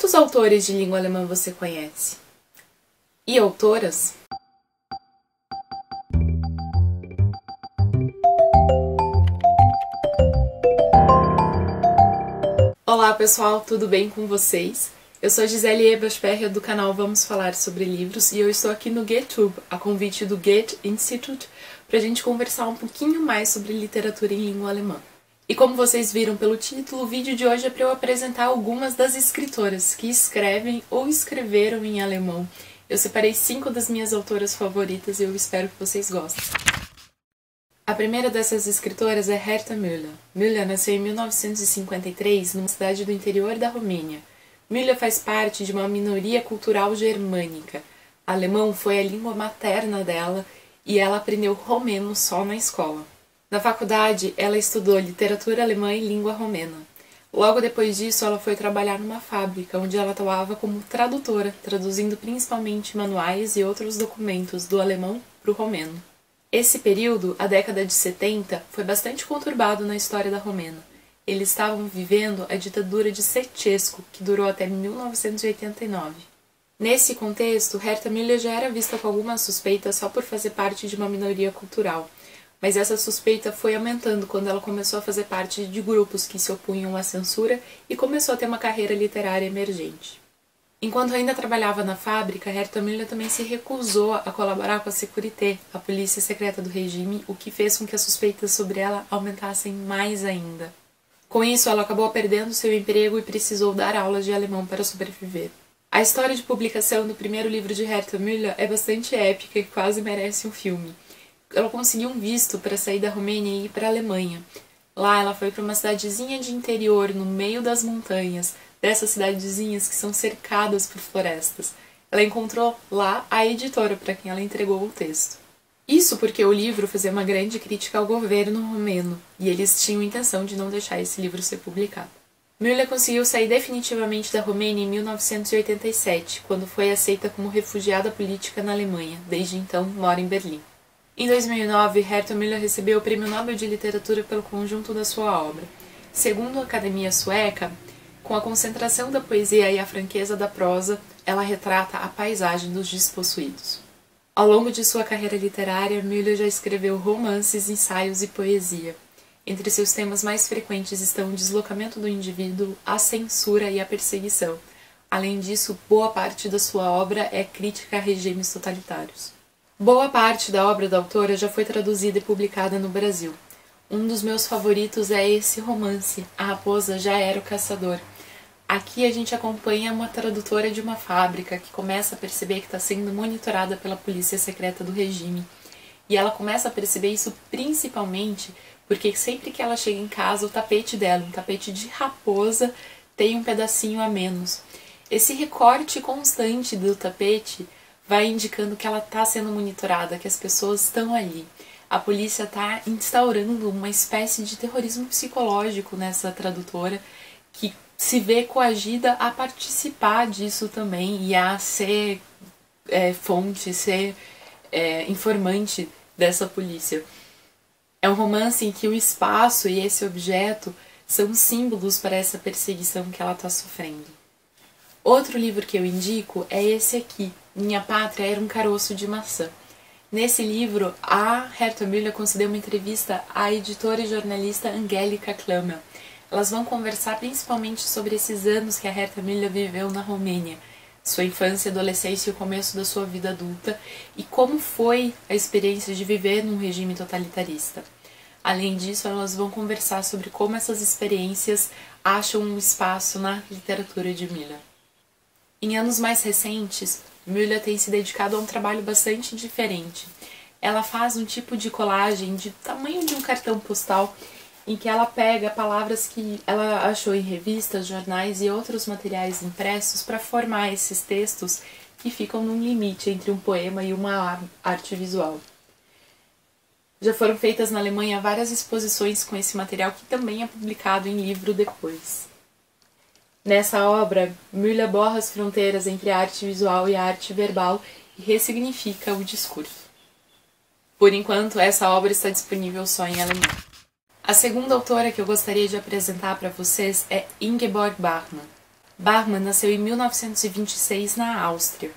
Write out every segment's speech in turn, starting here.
Quantos autores de língua alemã você conhece? E autoras? Olá pessoal, tudo bem com vocês? Eu sou Gisele Ebersperger do canal Vamos Falar Sobre Livros e eu estou aqui no GoeTube, a convite do Goethe Institut, para a gente conversar um pouquinho mais sobre literatura em língua alemã. E como vocês viram pelo título, o vídeo de hoje é para eu apresentar algumas das escritoras que escrevem ou escreveram em alemão. Eu separei 5 das minhas autoras favoritas e eu espero que vocês gostem. A primeira dessas escritoras é Herta Müller. Müller nasceu em 1953 numa cidade do interior da Romênia. Müller faz parte de uma minoria cultural germânica. Alemão foi a língua materna dela e ela aprendeu romeno só na escola. Na faculdade, ela estudou literatura alemã e língua romena. Logo depois disso, ela foi trabalhar numa fábrica, onde ela atuava como tradutora, traduzindo principalmente manuais e outros documentos do alemão para o romeno. Esse período, a década de 70, foi bastante conturbado na história da Romênia. Eles estavam vivendo a ditadura de Ceausescu, que durou até 1989. Nesse contexto, Herta Müller já era vista com alguma suspeita só por fazer parte de uma minoria cultural, mas essa suspeita foi aumentando quando ela começou a fazer parte de grupos que se opunham à censura e começou a ter uma carreira literária emergente. Enquanto ainda trabalhava na fábrica, Herta Müller também se recusou a colaborar com a Securité, a polícia secreta do regime, o que fez com que as suspeitas sobre ela aumentassem mais ainda. Com isso, ela acabou perdendo seu emprego e precisou dar aulas de alemão para sobreviver. A história de publicação do primeiro livro de Herta Müller é bastante épica e quase merece um filme. Ela conseguiu um visto para sair da Romênia e ir para a Alemanha. Lá ela foi para uma cidadezinha de interior, no meio das montanhas, dessas cidadezinhas que são cercadas por florestas. Ela encontrou lá a editora para quem ela entregou o texto. Isso porque o livro fazia uma grande crítica ao governo romeno, e eles tinham intenção de não deixar esse livro ser publicado. Müller conseguiu sair definitivamente da Romênia em 1987, quando foi aceita como refugiada política na Alemanha. Desde então, mora em Berlim. Em 2009, Herta Müller recebeu o Prêmio Nobel de Literatura pelo conjunto da sua obra. Segundo a Academia Sueca, com a concentração da poesia e a franqueza da prosa, ela retrata a paisagem dos despossuídos. Ao longo de sua carreira literária, Müller já escreveu romances, ensaios e poesia. Entre seus temas mais frequentes estão o deslocamento do indivíduo, a censura e a perseguição. Além disso, boa parte da sua obra é crítica a regimes totalitários. Boa parte da obra da autora já foi traduzida e publicada no Brasil. Um dos meus favoritos é esse romance, A Raposa Já Era o Caçador. Aqui a gente acompanha uma tradutora de uma fábrica que começa a perceber que está sendo monitorada pela polícia secreta do regime. E ela começa a perceber isso principalmente porque sempre que ela chega em casa, o tapete dela, um tapete de raposa, tem um pedacinho a menos. Esse recorte constante do tapete vai indicando que ela está sendo monitorada, que as pessoas estão ali. A polícia está instaurando uma espécie de terrorismo psicológico nessa tradutora, que se vê coagida a participar disso também e a ser fonte, ser informante dessa polícia. É um romance em que o espaço e esse objeto são símbolos para essa perseguição que ela está sofrendo. Outro livro que eu indico é esse aqui, Minha Pátria Era um Caroço de Maçã. Nesse livro, a Herta Müller concedeu uma entrevista à editora e jornalista Angélica Klammer. Elas vão conversar principalmente sobre esses anos que a Herta Müller viveu na Romênia, sua infância, adolescência e o começo da sua vida adulta, e como foi a experiência de viver num regime totalitarista. Além disso, elas vão conversar sobre como essas experiências acham um espaço na literatura de Müller. Em anos mais recentes, Müller tem se dedicado a um trabalho bastante diferente. Ela faz um tipo de colagem de tamanho de um cartão postal, em que ela pega palavras que ela achou em revistas, jornais e outros materiais impressos para formar esses textos que ficam num limite entre um poema e uma arte visual. Já foram feitas na Alemanha várias exposições com esse material que também é publicado em livro depois. Nessa obra, Müller borra as fronteiras entre a arte visual e a arte verbal e ressignifica o discurso. Por enquanto, essa obra está disponível só em alemão. A segunda autora que eu gostaria de apresentar para vocês é Ingeborg Bachmann. Bachmann nasceu em 1926 na Áustria.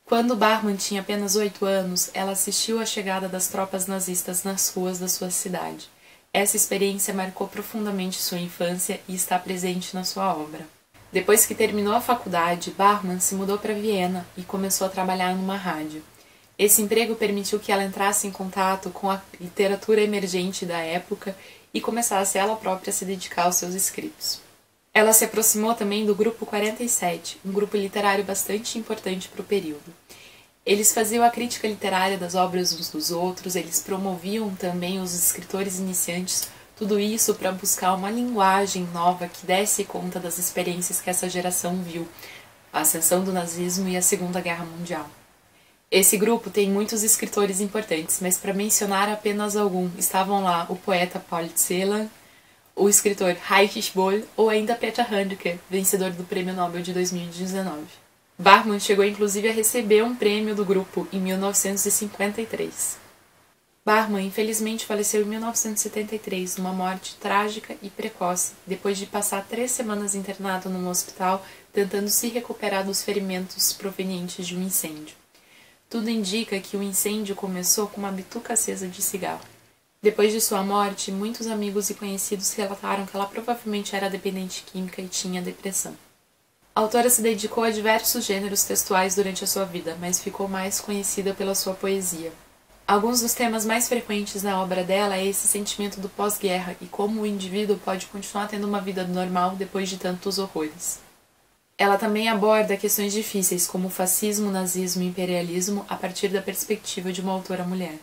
Quando Bachmann tinha apenas 8 anos, ela assistiu à chegada das tropas nazistas nas ruas da sua cidade. Essa experiência marcou profundamente sua infância e está presente na sua obra. Depois que terminou a faculdade, Bachmann se mudou para Viena e começou a trabalhar numa rádio. Esse emprego permitiu que ela entrasse em contato com a literatura emergente da época e começasse ela própria a se dedicar aos seus escritos. Ela se aproximou também do Grupo 47, um grupo literário bastante importante para o período. Eles faziam a crítica literária das obras uns dos outros, eles promoviam também os escritores iniciantes, tudo isso para buscar uma linguagem nova que desse conta das experiências que essa geração viu, a ascensão do nazismo e a Segunda Guerra Mundial. Esse grupo tem muitos escritores importantes, mas para mencionar apenas algum, estavam lá o poeta Paul Celan, o escritor Heinrich Böll ou ainda Peter Handke, vencedor do Prêmio Nobel de 2019. Bachmann chegou inclusive a receber um prêmio do grupo em 1953. Bachmann infelizmente faleceu em 1973, numa morte trágica e precoce, depois de passar 3 semanas internado num hospital tentando se recuperar dos ferimentos provenientes de um incêndio. Tudo indica que o incêndio começou com uma bituca acesa de cigarro. Depois de sua morte, muitos amigos e conhecidos relataram que ela provavelmente era dependente química e tinha depressão. A autora se dedicou a diversos gêneros textuais durante a sua vida, mas ficou mais conhecida pela sua poesia. Alguns dos temas mais frequentes na obra dela é esse sentimento do pós-guerra e como o indivíduo pode continuar tendo uma vida normal depois de tantos horrores. Ela também aborda questões difíceis como fascismo, nazismo e imperialismo a partir da perspectiva de uma autora mulher.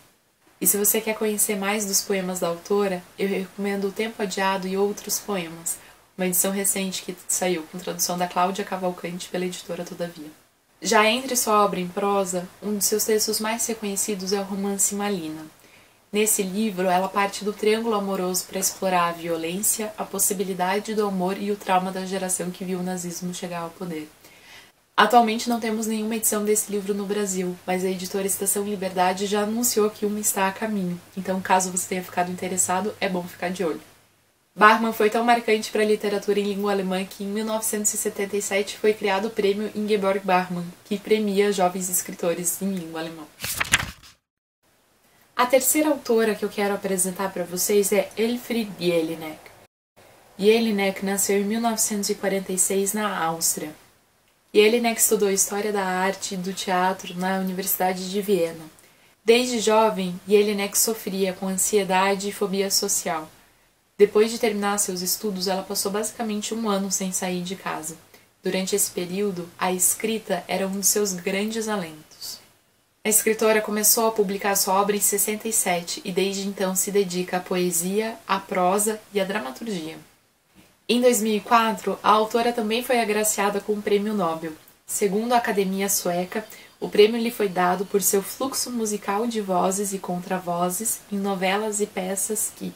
E se você quer conhecer mais dos poemas da autora, eu recomendo O Tempo Adiado e Outros Poemas, uma edição recente que saiu com tradução da Cláudia Cavalcante pela editora Todavia. Já entre sua obra em prosa, um de seus textos mais reconhecidos é o romance Malina. Nesse livro, ela parte do triângulo amoroso para explorar a violência, a possibilidade do amor e o trauma da geração que viu o nazismo chegar ao poder. Atualmente não temos nenhuma edição desse livro no Brasil, mas a editora Estação Liberdade já anunciou que uma está a caminho, então caso você tenha ficado interessado, é bom ficar de olho. Bachmann foi tão marcante para a literatura em língua alemã que em 1977 foi criado o prêmio Ingeborg Bachmann, que premia jovens escritores em língua alemã. A terceira autora que eu quero apresentar para vocês é Elfriede Jelinek. Jelinek nasceu em 1946 na Áustria. Jelinek estudou História da Arte e do Teatro na Universidade de Viena. Desde jovem, Jelinek sofria com ansiedade e fobia social. Depois de terminar seus estudos, ela passou basicamente 1 ano sem sair de casa. Durante esse período, a escrita era um de seus grandes alentos. A escritora começou a publicar sua obra em 67 e desde então se dedica à poesia, à prosa e à dramaturgia. Em 2004, a autora também foi agraciada com o Prêmio Nobel. Segundo a Academia Sueca, o prêmio lhe foi dado por seu fluxo musical de vozes e contravozes em novelas e peças que,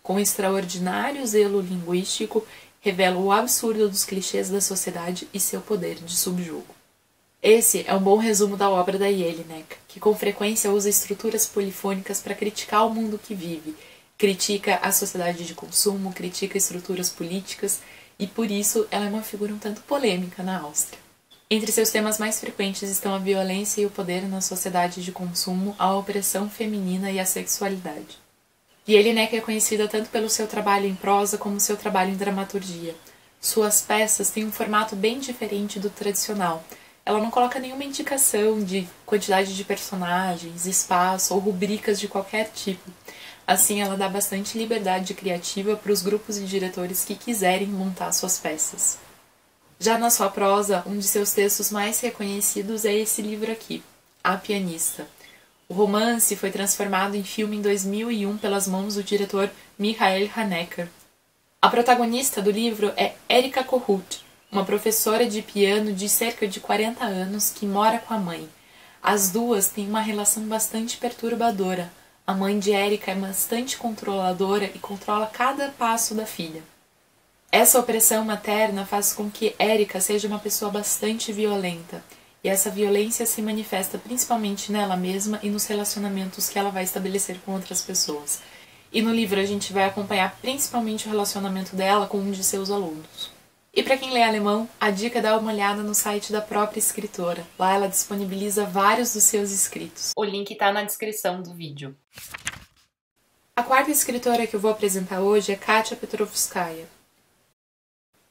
com extraordinário zelo linguístico, revelam o absurdo dos clichês da sociedade e seu poder de subjugo. Esse é um bom resumo da obra da Jelinek, que com frequência usa estruturas polifônicas para criticar o mundo que vive, critica a sociedade de consumo, critica estruturas políticas e, por isso, ela é uma figura um tanto polêmica na Áustria. Entre seus temas mais frequentes estão a violência e o poder na sociedade de consumo, a opressão feminina e a sexualidade. Jelinek é conhecida tanto pelo seu trabalho em prosa como seu trabalho em dramaturgia. Suas peças têm um formato bem diferente do tradicional. Ela não coloca nenhuma indicação de quantidade de personagens, espaço ou rubricas de qualquer tipo. Assim, ela dá bastante liberdade criativa para os grupos e diretores que quiserem montar suas peças. Já na sua prosa, um de seus textos mais reconhecidos é esse livro aqui, A Pianista. O romance foi transformado em filme em 2001 pelas mãos do diretor Michael Haneke. A protagonista do livro é Erika Kohut, uma professora de piano de cerca de 40 anos que mora com a mãe. As duas têm uma relação bastante perturbadora. A mãe de Erika é bastante controladora e controla cada passo da filha. Essa opressão materna faz com que Erika seja uma pessoa bastante violenta, e essa violência se manifesta principalmente nela mesma e nos relacionamentos que ela vai estabelecer com outras pessoas. E no livro a gente vai acompanhar principalmente o relacionamento dela com um de seus alunos. E para quem lê alemão, a dica é dar uma olhada no site da própria escritora. Lá ela disponibiliza vários dos seus escritos. O link está na descrição do vídeo. A quarta escritora que eu vou apresentar hoje é Katia Petrovskaya.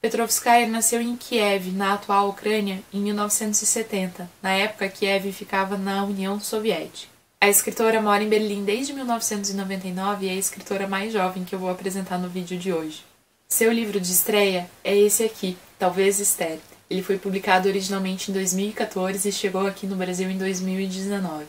Petrovskaya nasceu em Kiev, na atual Ucrânia, em 1970. Na época, Kiev ficava na União Soviética. A escritora mora em Berlim desde 1999 e é a escritora mais jovem que eu vou apresentar no vídeo de hoje. Seu livro de estreia é esse aqui, Talvez Esther. Ele foi publicado originalmente em 2014 e chegou aqui no Brasil em 2019.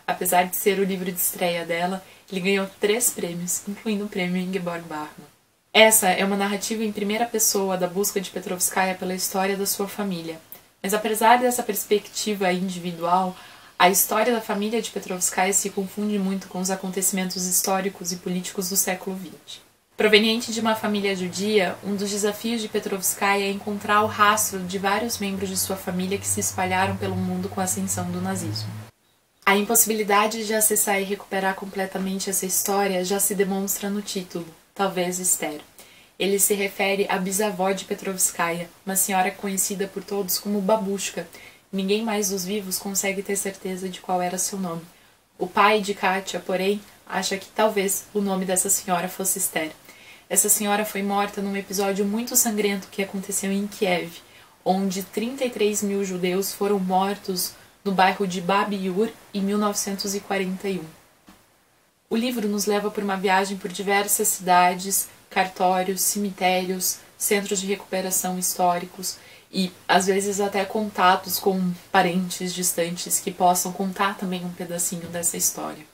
Apesar de ser o livro de estreia dela, ele ganhou 3 prêmios, incluindo o prêmio Ingeborg Bachmann. Essa é uma narrativa em primeira pessoa da busca de Petrovskaya pela história da sua família. Mas apesar dessa perspectiva individual, a história da família de Petrovskaya se confunde muito com os acontecimentos históricos e políticos do século XX. Proveniente de uma família judia, um dos desafios de Petrovskaya é encontrar o rastro de vários membros de sua família que se espalharam pelo mundo com a ascensão do nazismo. A impossibilidade de acessar e recuperar completamente essa história já se demonstra no título, Talvez Esther. Ele se refere à bisavó de Petrovskaya, uma senhora conhecida por todos como Babushka. Ninguém mais dos vivos consegue ter certeza de qual era seu nome. O pai de Katia, porém, acha que talvez o nome dessa senhora fosse Esther. Essa senhora foi morta num episódio muito sangrento que aconteceu em Kiev, onde 33 mil judeus foram mortos no bairro de Babi-Yar em 1941. O livro nos leva por uma viagem por diversas cidades, cartórios, cemitérios, centros de recuperação históricos e, às vezes, até contatos com parentes distantes que possam contar também um pedacinho dessa história.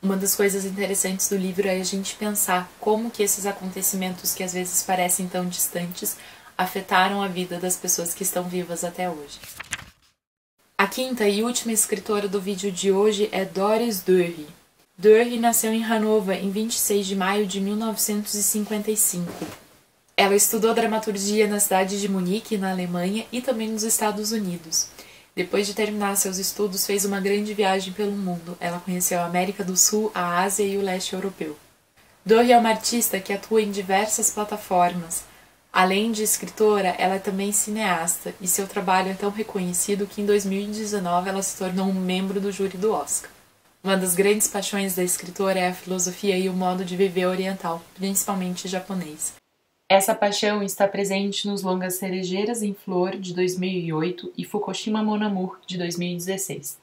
Uma das coisas interessantes do livro é a gente pensar como que esses acontecimentos que às vezes parecem tão distantes afetaram a vida das pessoas que estão vivas até hoje. A quinta e última escritora do vídeo de hoje é Doris Dörri. Dörri nasceu em Hannover em 26 de maio de 1955. Ela estudou dramaturgia na cidade de Munique, na Alemanha, e também nos Estados Unidos. Depois de terminar seus estudos, fez uma grande viagem pelo mundo. Ela conheceu a América do Sul, a Ásia e o leste europeu. Dörri é uma artista que atua em diversas plataformas. Além de escritora, ela é também cineasta, e seu trabalho é tão reconhecido que em 2019 ela se tornou um membro do júri do Oscar. Uma das grandes paixões da escritora é a filosofia e o modo de viver oriental, principalmente japonês. Essa paixão está presente nos longas Cerejeiras em Flor, de 2008, e Fukushima Mon Amour, de 2016.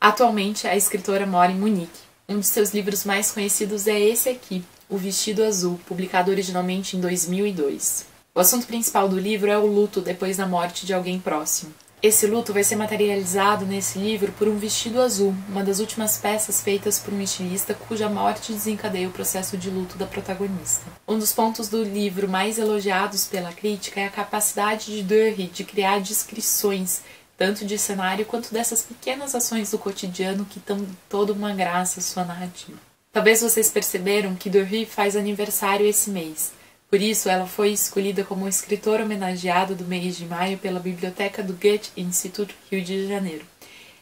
Atualmente, a escritora mora em Munique. Um de seus livros mais conhecidos é esse aqui, O Vestido Azul, publicado originalmente em 2002. O assunto principal do livro é o luto depois da morte de alguém próximo. Esse luto vai ser materializado nesse livro por um vestido azul, uma das últimas peças feitas por um estilista cuja morte desencadeia o processo de luto da protagonista. Um dos pontos do livro mais elogiados pela crítica é a capacidade de Dörri de criar descrições, tanto de cenário quanto dessas pequenas ações do cotidiano que dão toda uma graça à sua narrativa. Talvez vocês perceberam que Dörri faz aniversário esse mês. Por isso, ela foi escolhida como escritora homenageada do mês de maio pela biblioteca do Goethe-Institut, Rio de Janeiro.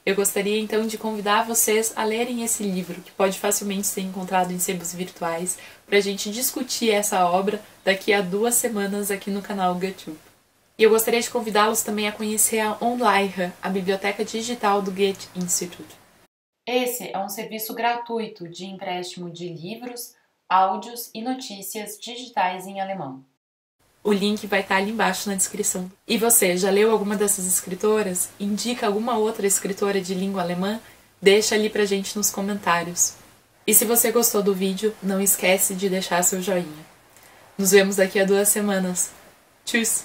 Eu gostaria então de convidar vocês a lerem esse livro, que pode facilmente ser encontrado em sebos virtuais, para a gente discutir essa obra daqui a 2 semanas aqui no canal GoetTube. E eu gostaria de convidá-los também a conhecer a OnLive, a biblioteca digital do Goethe-Institut. Esse é um serviço gratuito de empréstimo de livros, áudios e notícias digitais em alemão. O link vai estar ali embaixo na descrição. E você, já leu alguma dessas escritoras? Indica alguma outra escritora de língua alemã? Deixa ali pra gente nos comentários. E se você gostou do vídeo, não esquece de deixar seu joinha. Nos vemos daqui a 2 semanas. Tschüss!